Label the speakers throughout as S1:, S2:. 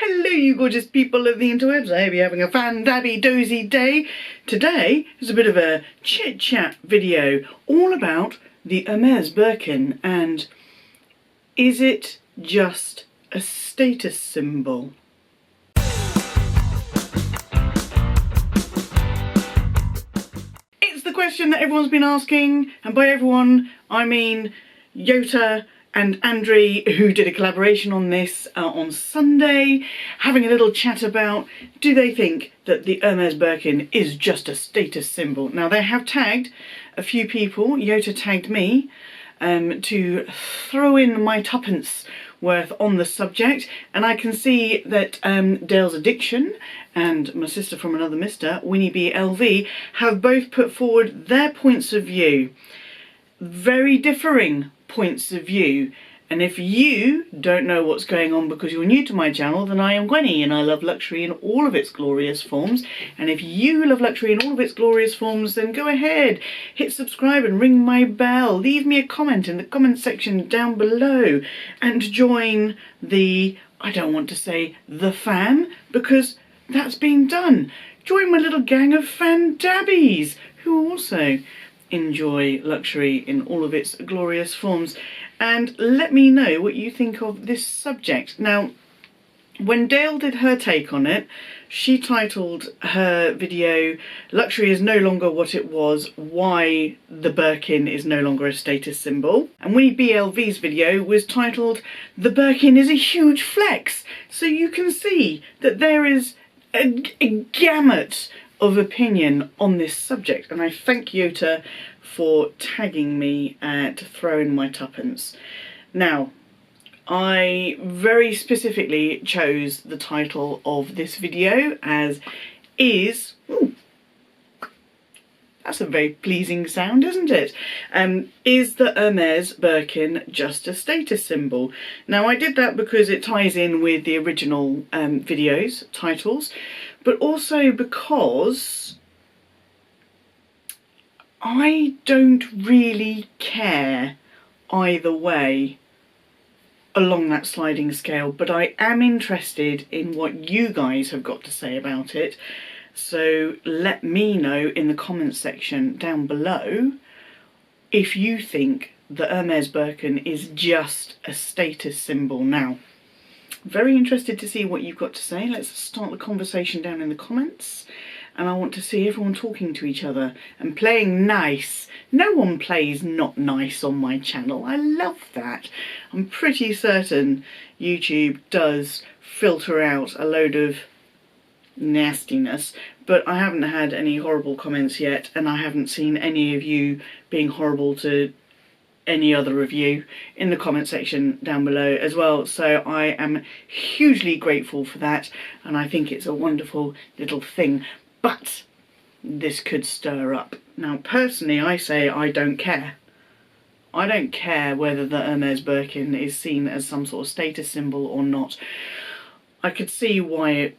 S1: Hello you gorgeous people of the interwebs, I hope you're having a Fandabbydozy day. Today is a bit of a chit chat video all about the Hermes Birkin and is it just a status symbol? It's the question that everyone's been asking, and by everyone I mean Yota and Andre, who did a collaboration on this on Sunday, having a little chat about do they think that the Hermes Birkin is just a status symbol. Now they have tagged a few people. Yota tagged me to throw in my tuppence worth on the subject, and I can see that Dale's Addiction and my sister from another mister, Winnie B LV, have both put forward their points of view. Very differing points of view, and if you don't know what's going on because you're new to my channel, then I am Gwenny and I love luxury in all of its glorious forms. And if you love luxury in all of its glorious forms, then go ahead, hit subscribe and ring my bell, leave me a comment in the comment section down below and join the, I don't want to say the fam because that's been done, join my little gang of Fandabbies who also enjoy luxury in all of its glorious forms, and let me know what you think of this subject. Now, when Dale did her take on it, she titled her video "Luxury is no longer what it was, why the Birkin is no longer a status symbol," and Winnie BLV's video was titled "The Birkin is a huge flex." So you can see that there is a gamut of opinion on this subject, and I thank Yota for tagging me to throw in my tuppence. Now, I very specifically chose the title of this video as is, ooh, that's a very pleasing sound, isn't it? Is the Hermes Birkin just a status symbol? Now I did that because it ties in with the original videos titles, but also because I don't really care either way along that sliding scale, but I am interested in what you guys have got to say about it. So let me know in the comments section down below if you think the Hermes Birkin is just a status symbol now. Very interested to see what you've got to say. Let's start the conversation down in the comments. And I want to see everyone talking to each other and playing nice. No one plays not nice on my channel. I love that. I'm pretty certain YouTube does filter out a load of nastiness, but I haven't had any horrible comments yet, and I haven't seen any of you being horrible to any other of you in the comment section down below as well. So I am hugely grateful for that, and I think it's a wonderful little thing. But this could stir up. Now personally I say I don't care. I don't care whether the Hermes Birkin is seen as some sort of status symbol or not. I could see why it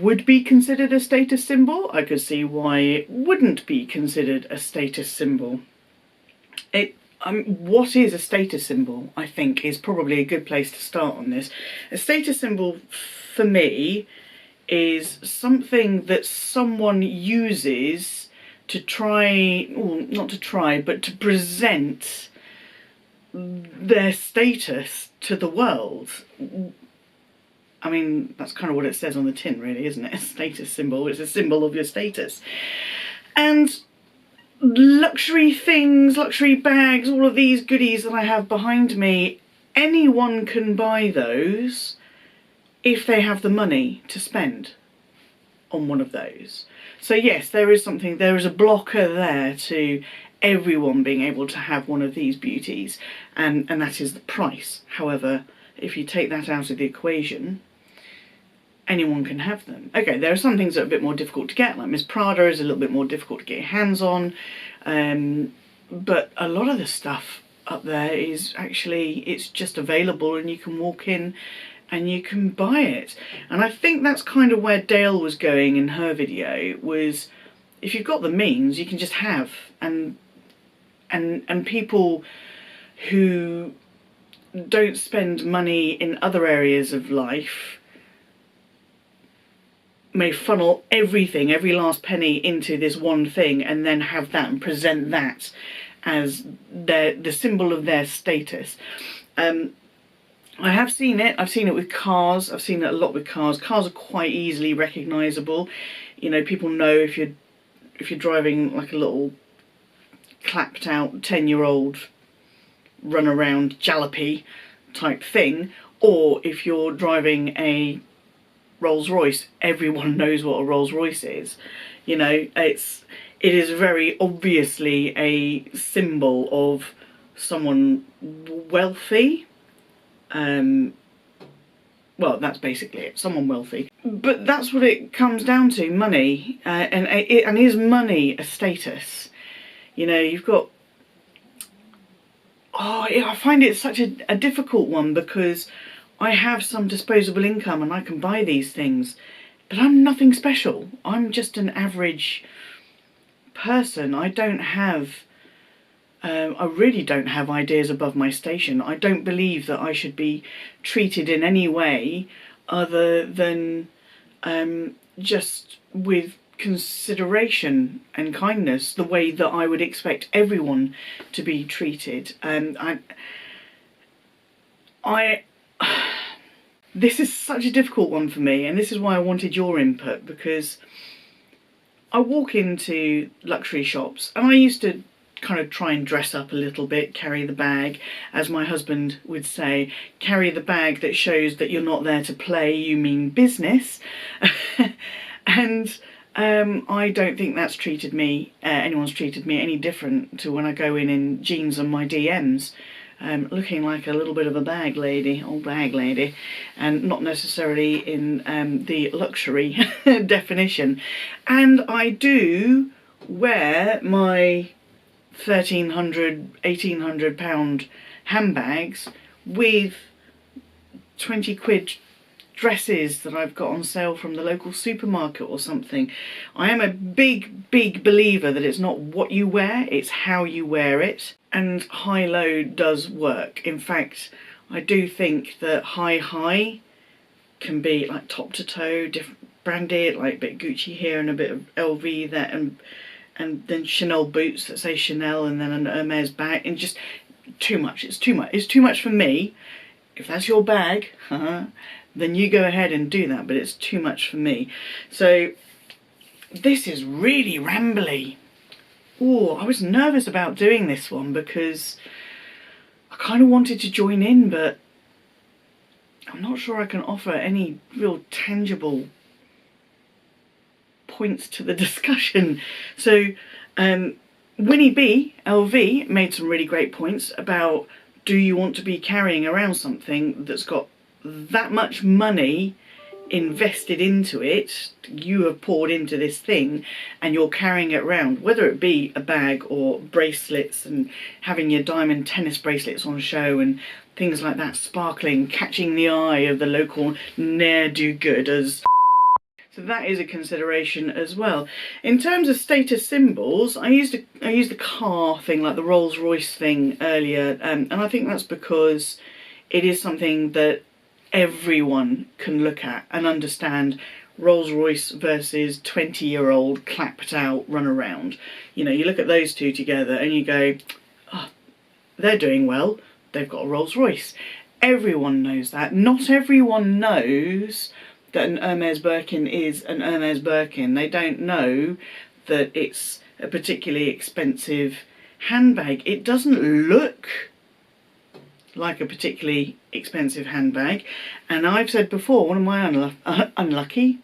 S1: would be considered a status symbol. I could see why it wouldn't be considered a status symbol. What is a status symbol, I think, is probably a good place to start on this. A status symbol, for me, is something that someone uses to try, well, not to try, but to present their status to the world. I mean, that's kind of what it says on the tin, really, isn't it? A status symbol. It's a symbol of your status. And luxury things, luxury bags, all of these goodies that I have behind me, anyone can buy those if they have the money to spend on one of those. So yes, there is a blocker there to everyone being able to have one of these beauties, and that is the price. However, if you take that out of the equation, anyone can have them. Okay, there are some things that are a bit more difficult to get, like Miss Prada is a little bit more difficult to get your hands on, but a lot of the stuff up there is actually, it's just available and you can walk in and you can buy it. And I think that's kind of where Dale was going in her video, was if you've got the means, you can just have, and people who don't spend money in other areas of life may funnel everything, every last penny into this one thing, and then have that and present that as the symbol of their status. I have seen it. I've seen it with cars. I've seen it a lot with cars. Cars are quite easily recognisable. You know, people know if you're driving like a little clapped out 10-year-old run around jalopy type thing, or if you're driving a Rolls Royce, everyone knows what a Rolls Royce is. You know, it is very obviously a symbol of someone wealthy. Well, that's basically it, someone wealthy. But that's what it comes down to, money. And is money a status? You know, you've got... Oh, I find it such a difficult one, because I have some disposable income and I can buy these things, but I'm nothing special. I'm just an average person. I don't have... I really don't have ideas above my station. I don't believe that I should be treated in any way other than just with consideration and kindness, the way that I would expect everyone to be treated. This is such a difficult one for me, and this is why I wanted your input, because I walk into luxury shops and I used to kind of try and dress up a little bit, carry the bag, as my husband would say, carry the bag that shows that you're not there to play, you mean business. And I don't think that's treated me, anyone's treated me any different to when I go in jeans and my DMs, looking like a little bit of a bag lady, old bag lady, and not necessarily in the luxury definition. And I do wear my £1,300, £1,800 handbags with 20 quid dresses that I've got on sale from the local supermarket or something. I am a big believer that it's not what you wear, it's how you wear it. And high-low does work. In fact, I do think that high can be like top to toe, different branded, like a bit Gucci here and a bit of LV there, and then Chanel boots that say Chanel, and then an Hermes bag, and just too much. It's too much. It's too much for me. If that's your bag, then you go ahead and do that, but it's too much for me. So this is really rambly. Oh, I was nervous about doing this one because I kind of wanted to join in, but I'm not sure I can offer any real tangible points to the discussion. So Winnie B, LV, made some really great points about, do you want to be carrying around something that's got that much money invested into it, you have poured into this thing, and you're carrying it around, whether it be a bag or bracelets, and having your diamond tennis bracelets on show and things like that, sparkling, catching the eye of the local ne'er-do-gooders. So that is a consideration as well. In terms of status symbols, I used the car thing, like the Rolls Royce thing earlier, and I think that's because it is something that everyone can look at and understand. Rolls Royce versus 20-year-old clapped out runaround. You know, you look at those two together and you go, oh, they're doing well, they've got a Rolls Royce. Everyone knows that. Not everyone knows that an Hermes Birkin is an Hermes Birkin. They don't know that it's a particularly expensive handbag. It doesn't look like a particularly expensive handbag. And I've said before, one of my unlucky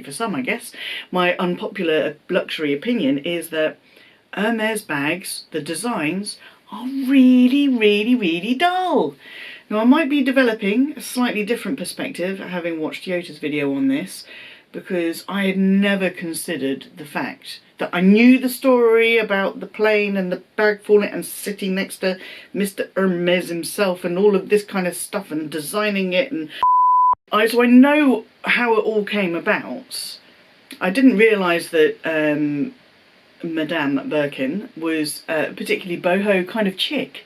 S1: for some, I guess, my unpopular luxury opinion is that Hermes bags, the designs, are really dull. Now, I might be developing a slightly different perspective having watched Yota's video on this, because I had never considered the fact that I knew the story about the plane and the bag falling and sitting next to Mr. Hermes himself and all of this kind of stuff and designing it, and so I know how it all came about. I didn't realise that Madame Birkin was a particularly boho kind of chick.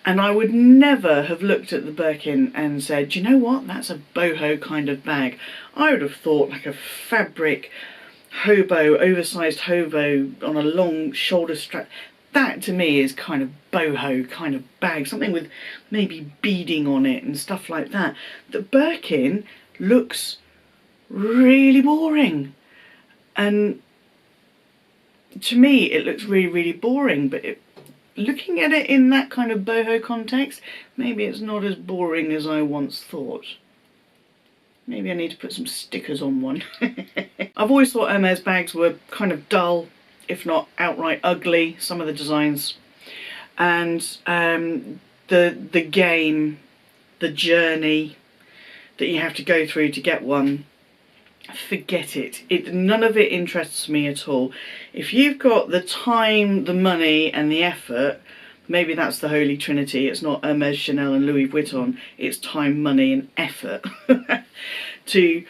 S1: And I would never have looked at the Birkin and said, do you know what, that's a boho kind of bag. I would have thought like a fabric hobo, oversized hobo on a long shoulder strap. That to me is kind of boho kind of bag, something with maybe beading on it and stuff like that. The Birkin looks really boring, and to me it looks really, really boring, but looking at it in that kind of boho context, maybe it's not as boring as I once thought. Maybe I need to put some stickers on one. I've always thought Hermes bags were kind of dull, if not outright ugly, some of the designs. And the game, the journey that you have to go through to get one, forget it. None of it interests me at all. If you've got the time, the money and the effort, maybe that's the Holy Trinity. It's not Hermes, Chanel and Louis Vuitton. It's time, money and effort to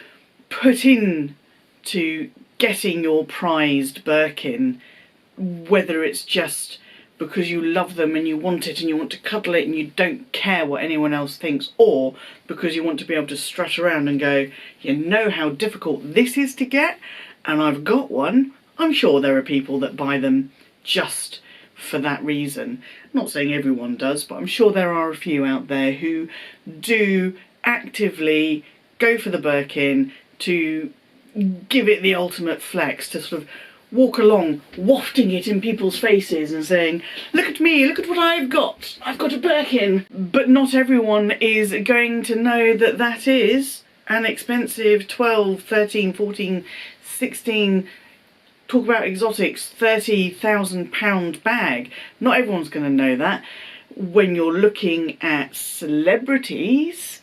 S1: put in to getting your prized Birkin, whether it's just because you love them and you want it and you want to cuddle it and you don't care what anyone else thinks, or because you want to be able to strut around and go, you know how difficult this is to get and I've got one. I'm sure there are people that buy them just for that reason. I'm not saying everyone does, but I'm sure there are a few out there who do actively go for the Birkin to give it the ultimate flex, to sort of walk along wafting it in people's faces and saying, look at me, look at what I've got a Birkin. But not everyone is going to know that that is an expensive 12, 13, 14, 16, talk about exotics, £30,000 bag. Not everyone's going to know that. When you're looking at celebrities,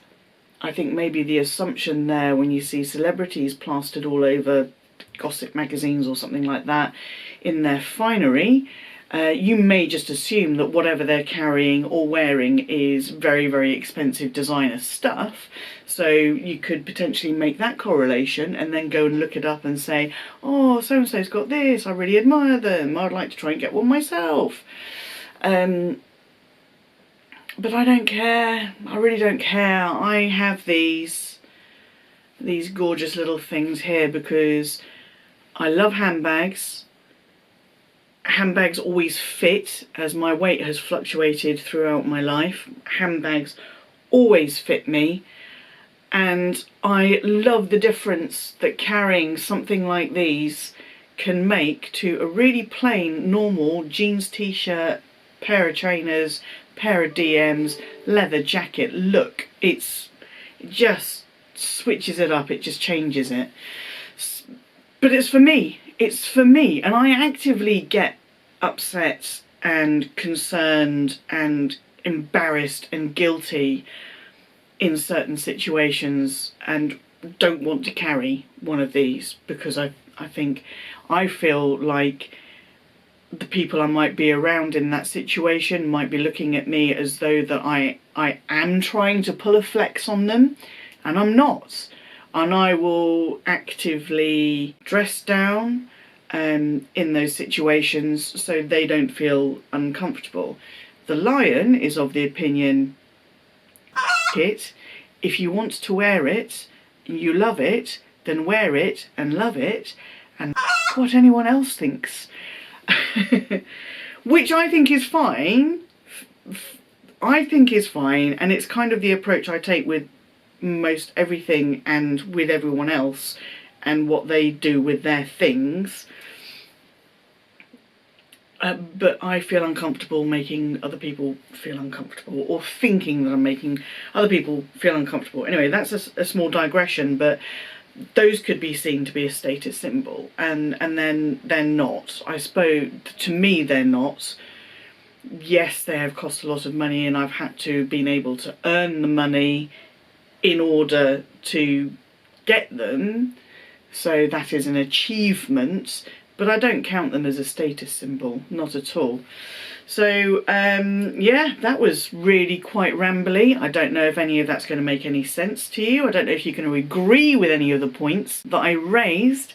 S1: I think maybe the assumption there, when you see celebrities plastered all over gossip magazines or something like that in their finery, you may just assume that whatever they're carrying or wearing is very, very expensive designer stuff. So you could potentially make that correlation and then go and look it up and say, oh, so-and-so's got this, I really admire them, I'd like to try and get one myself. But I don't care, I really don't care. I have these gorgeous little things here because I love handbags. Handbags always fit, as my weight has fluctuated throughout my life. Handbags always fit me, and I love the difference that carrying something like these can make to a really plain, normal jeans t-shirt, pair of trainers, pair of DMs, leather jacket look. It just switches it up, it just changes it. But it's for me, and I actively get upset and concerned and embarrassed and guilty in certain situations and don't want to carry one of these because I feel like the people I might be around in that situation might be looking at me as though that I am trying to pull a flex on them, and I'm not. And I will actively dress down in those situations so they don't feel uncomfortable. The Lion is of the opinion, it, if you want to wear it, you love it, then wear it and love it, and what anyone else thinks. Which I think is fine. I think is fine, and it's kind of the approach I take with most everything and with everyone else and what they do with their things. But I feel uncomfortable making other people feel uncomfortable, or thinking that I'm making other people feel uncomfortable. Anyway, that's a small digression, but those could be seen to be a status symbol, and then they're not. I suppose, to me, they're not. Yes, they have cost a lot of money, and I've had to been able to earn the money in order to get them, so that is an achievement, but I don't count them as a status symbol, not at all. So yeah, that was really quite rambly. I don't know if any of that's going to make any sense to you. I don't know if you're going to agree with any of the points that I raised.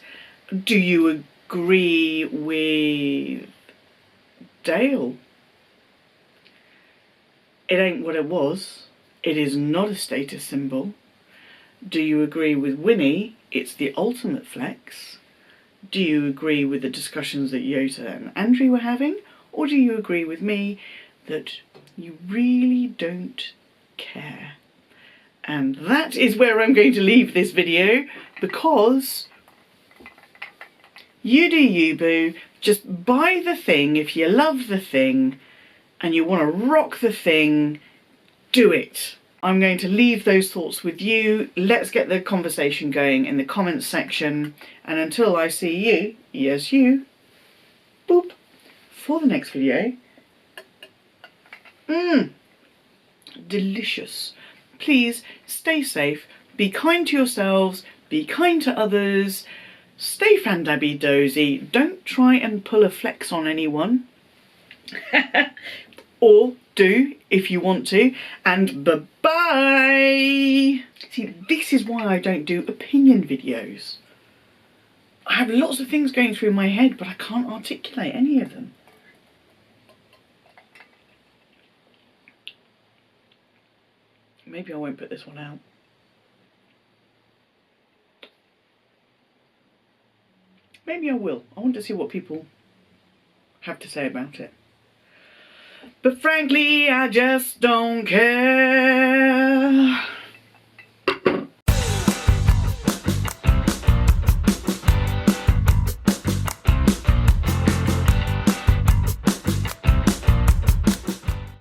S1: Do you agree with Dale? It ain't what it was. It is not a status symbol. Do you agree with Winnie? It's the ultimate flex. Do you agree with the discussions that Yota and Andrew were having? Or do you agree with me that you really don't care? And that is where I'm going to leave this video, because you do you, boo. Just buy the thing if you love the thing and you want to rock the thing, do it. I'm going to leave those thoughts with you. Let's get the conversation going in the comments section. And until I see you, yes you, boop, for the next video. Delicious. Please stay safe, be kind to yourselves, be kind to others, stay Fandabbydozy, don't try and pull a flex on anyone. Or do if you want to, and bye-bye. See, this is why I don't do opinion videos. I have lots of things going through my head, but I can't articulate any of them. Maybe I won't put this one out. Maybe I will. I want to see what people have to say about it. But frankly, I just don't care.